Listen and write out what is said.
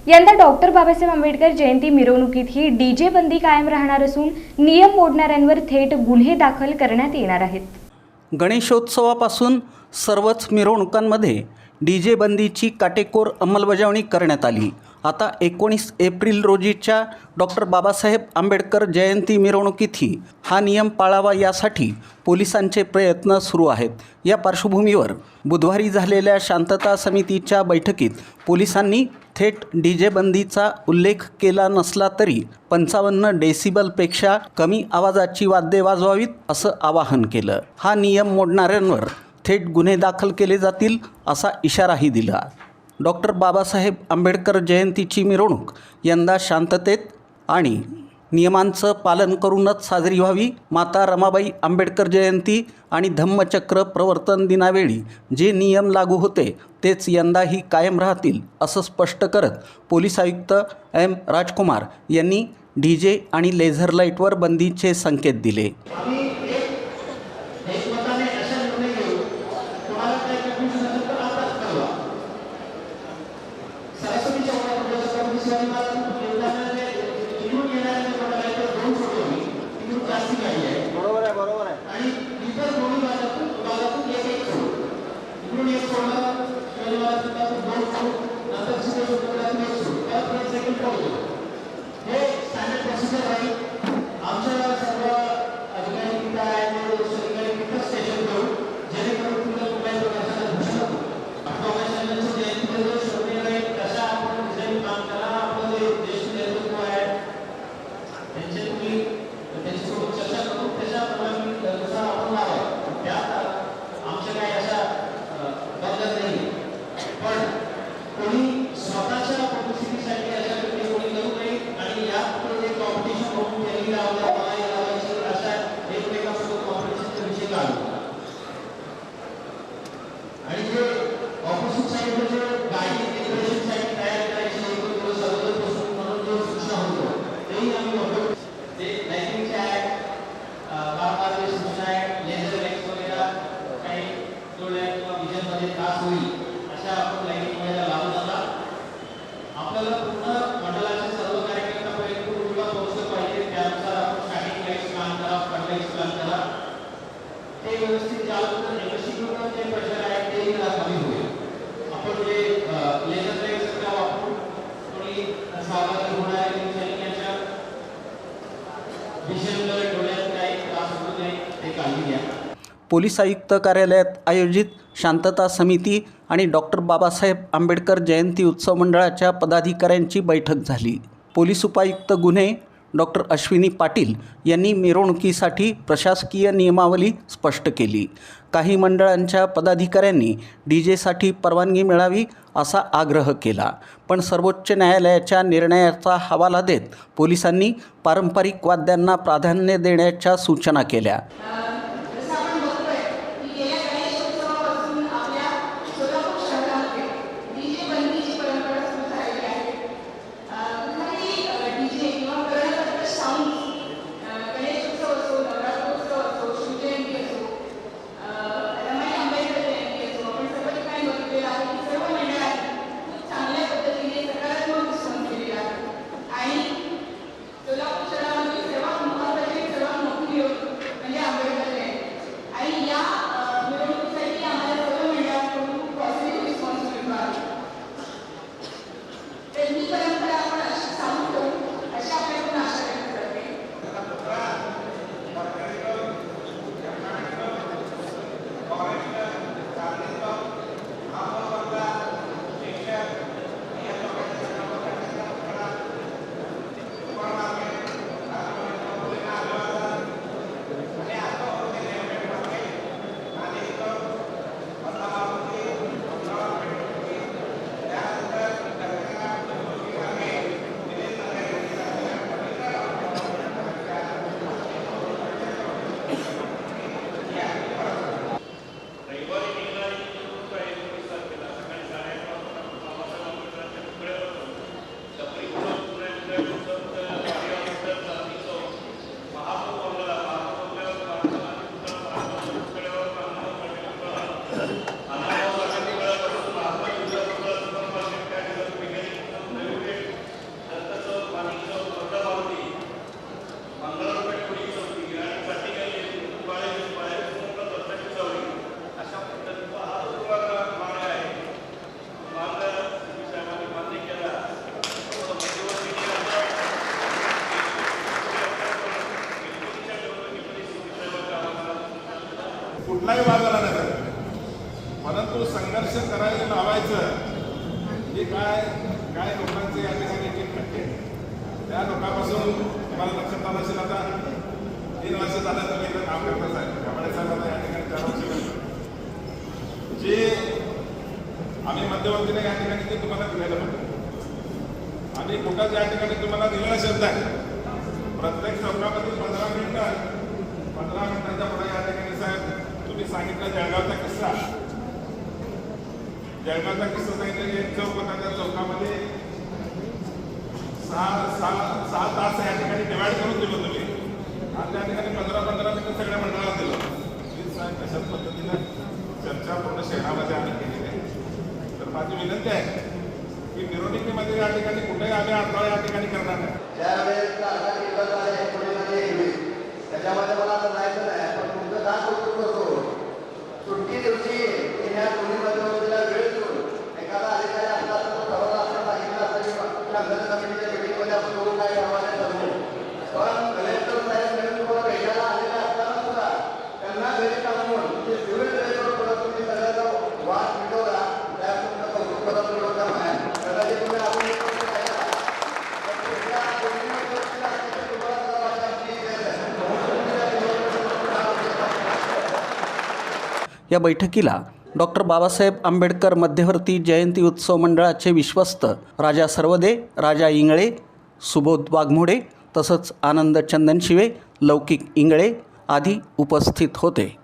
यंदा डॉक्टर बाबासाहेब आंबेडकर जयंती मिरवणुकीत ही डीजे बंदी कायम राहणार असून नियम मोडणाऱ्यांवर थेट गुन्हे दाखल करण्यात येणार आहेत। गणेशोत्सवापासून सर्वच मिरवणुकांमध्ये डीजे बंदीची काटेकोर अंमलबजावणी करण्यात आली। आता 19 एप्रिल रोजीच्या डॉक्टर बाबासाहेब आंबेडकर जयंती मिरवणुकीतही हा नियम पाळावा यासाठी पोलिसांचे प्रयत्न सुरू आहेत। या पार्श्वभूमीवर बुधवारी झालेल्या शांतता समितीच्या बैठकीत पोलिसांनी थेट डीजे बंदीचा उल्लेख केला नसला तरी 55 डेसिबलपेक्षा कमी आवाजाची वाद्ये वाजवावीत असं आवाहन केलं। हा नियम मोडणाऱ्यांवर थेट गुन्हे दाखल केले जातील असा इशाराही दिला। डॉक्टर बाबासाहेब आंबेडकर जयंतीची मिरवणूक यंदा शांततेत आणि नियमांचं पालन करूनच साजरी व्हावी। माता रमाबाई आंबेडकर जयंती आणि धम्मचक्र प्रवर्तन दिनावेळी जे नियम लागू होते तेच यंदाही कायम राहतील असं स्पष्ट करत पोलीस आयुक्त एम राजकुमार यांनी डीजे आणि लेझर लाईटवर बंदीचे संकेत दिले। पोलीस आयुक्त कार्यालयात आयोजित शांतता समिती आणि डॉक्टर बाबासाहेब आंबेडकर जयंती उत्सव मंडळाच्या पदाधिकाऱ्यांची बैठक झाली। पोलीस उपायुक्त गुन्हे डॉक्टर अश्विनी पाटील यांनी मिरवणुकीसाठी प्रशासकीय नियमावली स्पष्ट केली। काही मंडळांच्या पदाधिकाऱ्यांनी डीजेसाठी परवानगी मिळावी असा आग्रह केला, पण सर्वोच्च न्यायालयाच्या निर्णयाचा हवाला देत पोलिसांनी पारंपरिक वाद्यांना प्राधान्य देण्याच्या सूचना केल्या। परंतु संघर्ष करायला लावायचं हे काय लोकांचे या ठिकाणी एक खटके त्या लोकांपासून तुम्हाला लक्षात आलं असेल. आता 3 वर्ष झालं तुम्ही इथं काम करता साहेब कमळे साहेबांना या ठिकाणी 4 वर्ष झाली. जे आम्ही मध्यवर्तीने या ठिकाणी ते तुम्हाला दिलेलं होतं आणि कुठं या ठिकाणी तुम्हाला दिलेला शब्द आहे प्रत्येक चौकामध्ये 15 मिनिटाच्या पुढे या ठिकाणी साहेब तुम्ही सांगितलं जळगावचा किस्सा सांगितलं की एक चौक होता त्या चौकामध्ये 6 तास या ठिकाणी डिवाइड करून दिलं तुम्ही आणि त्या ठिकाणी 15 मिनिटं सगळ्या मंडळाला दिलं. साहेब कशा पद्धतीनं चर्चा पूर्ण शहरामध्ये आम्ही केलेली आहे. तर माझी विनंती आहे की मिरवणुकीमध्ये या ठिकाणी कुठेही आम्ही अडथळा या ठिकाणी करणार नाही. त्याच्यामध्ये मला आता जायचं नाही पण तुमचं काम कौतुक करतो. सुट्टी दिवशी ह्या दोन्ही मध्यवर्तीला वेळ देऊन एखादा अधिकारी असला तर तो ठरवला असं सांगितलं असतं की संघटना कमिटीच्या मिटिंगमध्ये आपण दोन काय ठरवायला ठरवू. पण कलेक्टर साहेब नवीन तुम्हाला भेटायला आलेले असताना सुद्धा त्यांना घरी टाकून ते सिव्हिल ड्रेसवर परत तुम्ही सगळ्याचा वाद मिटवला त्या तुमचं कौतुक करत मिळवता नाही. कदाचित तुम्ही आपण या बैठकीला डॉक्टर बाबासाहेब आंबेडकर मध्यवर्ती जयंती उत्सव मंडळाचे विश्वस्त राजा सर्वदे, राजा इंगळे, सुबोध वाघमोडे तसंच आनंद चंदनशिवे, लौकिक इंगळे आदी उपस्थित होते.